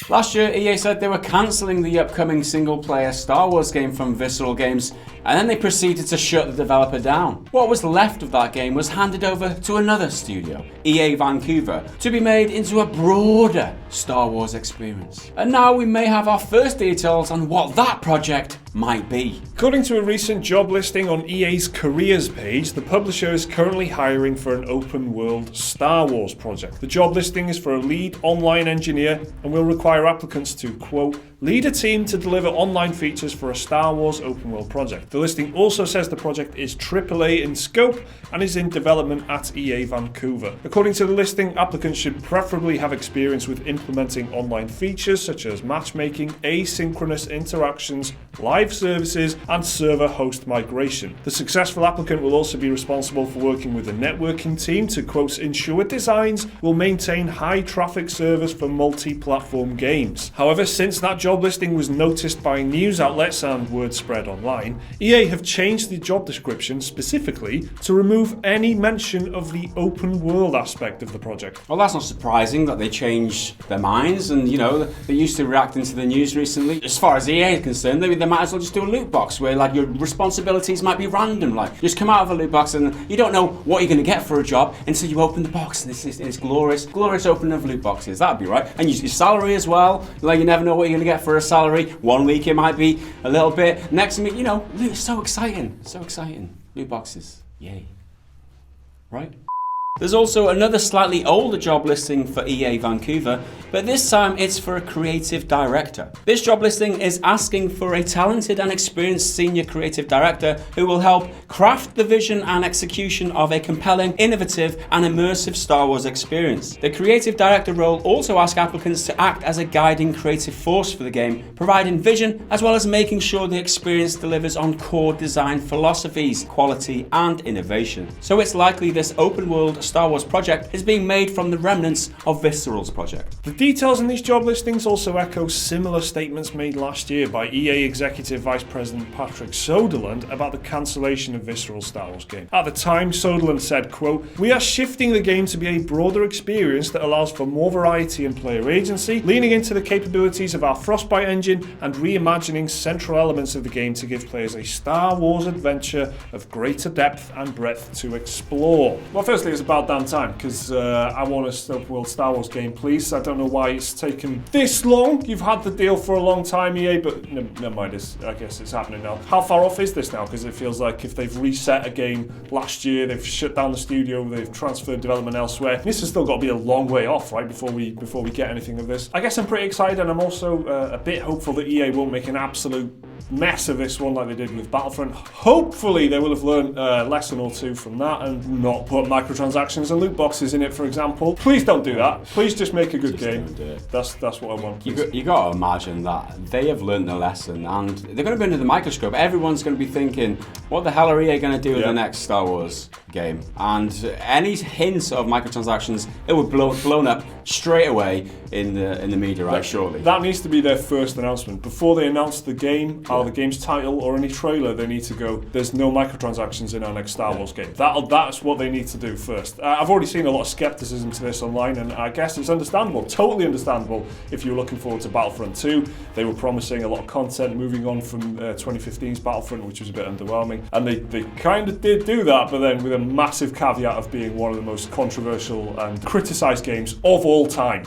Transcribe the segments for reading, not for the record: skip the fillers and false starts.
Last year, EA said they were cancelling the upcoming single-player Star Wars game from Visceral Games, and then they proceeded to shut the developer down. What was left of that game was handed over to another studio, EA Vancouver, to be made into a broader Star Wars experience. And now we may have our first details on what that project might be. According to a recent job listing on EA's careers page, the publisher is currently hiring for an open-world Star Wars project. The job listing is for a lead online engineer and will require applicants to, quote, lead a team to deliver online features for a Star Wars open-world project. The listing also says the project is AAA in scope and is in development at EA Vancouver. According to the listing, applicants should preferably have experience with implementing online features such as matchmaking, asynchronous interactions, live services, and server host migration. The successful applicant will also be responsible for working with the networking team to, quote, ensure designs will maintain high traffic servers for multi-platform games. However, since that job listing was noticed by news outlets and word spread online, EA have changed the job description specifically to remove any mention of the open world aspect of the project. Well, that's not surprising that they changed their minds, and they used to reacting to the news recently. As far as EA is concerned, they might as well just do a loot box where like your responsibilities might be random. Like just come out of a loot box and you don't know what you're going to get for a job until you open the box, and it's glorious opening of loot boxes. That'd be right. And your salary as well. Like you never know what you're going to get for a salary. 1 week it might be a little bit. Next week, it's so exciting. Loot boxes. Yay. Right? There's also another slightly older job listing for EA Vancouver, but this time it's for a creative director. This job listing is asking for a talented and experienced senior creative director who will help craft the vision and execution of a compelling, innovative, and immersive Star Wars experience. The creative director role also asks applicants to act as a guiding creative force for the game, providing vision as well as making sure the experience delivers on core design philosophies, quality, and innovation. So it's likely this open world Star Wars project is being made from the remnants of Visceral's project. The details in these job listings also echo similar statements made last year by EA Executive Vice President Patrick Soderlund about the cancellation of Visceral's Star Wars game. At the time, Soderlund said, quote, we are shifting the game to be a broader experience that allows for more variety and player agency, leaning into the capabilities of our Frostbite engine and reimagining central elements of the game to give players a Star Wars adventure of greater depth and breadth to explore. Well, firstly, it's about damn time, because I want a open world Star Wars game, please. I don't know why it's taken this long. You've had the deal for a long time, EA, but never mind, I guess it's happening now. How far off is this now? Because it feels like if they've reset a game last year, they've shut down the studio, they've transferred development elsewhere, this has still got to be a long way off, right, before we get anything of this. I guess I'm pretty excited, and I'm also a bit hopeful that EA won't make an absolute mess of this one like they did with Battlefront. Hopefully they will have learned a lesson or two from that and not put microtransactions and loot boxes in it, for example. Please don't do that. Please just make a good game. That's what I want. You got to imagine that they have learned the lesson and they're going to be under the microscope. Everyone's going to be thinking, what the hell are EA going to do with the next Star Wars game? And any hints of microtransactions, it would blown up straight away in the media right shortly. That needs to be their first announcement. Before they announce the game, or the game's title, or any trailer, they need to go, there's no microtransactions in our next Star Wars game. That's what they need to do first. I've already seen a lot of skepticism to this online, and I guess it's understandable, totally understandable if you're looking forward to Battlefront 2. They were promising a lot of content moving on from 2015's Battlefront, which was a bit underwhelming. And they kind of did do that, but then with a massive caveat of being one of the most controversial and criticised games of all time.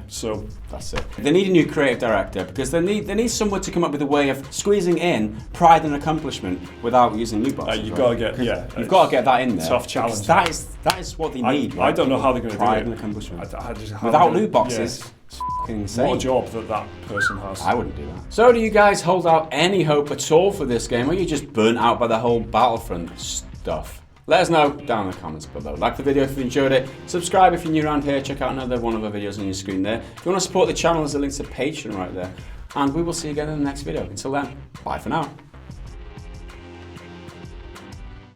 So that's it. They need a new creative director because they need someone to come up with a way of squeezing in pride and accomplishment without using loot boxes. You've got to get you've got to get that in there. Tough challenge. That is what they need. I don't know how they're going to do it. Pride and accomplishment. Without loot boxes. Yes. It's fucking insane. What a job that person has. I wouldn't do that. So do you guys hold out any hope at all for this game, or are you just burnt out by the whole Battlefront stuff? Let us know down in the comments below. Like the video if you enjoyed it. Subscribe if you're new around here. Check out another one of our videos on your screen there. If you want to support the channel, there's a link to Patreon right there. And we will see you again in the next video. Until then, bye for now.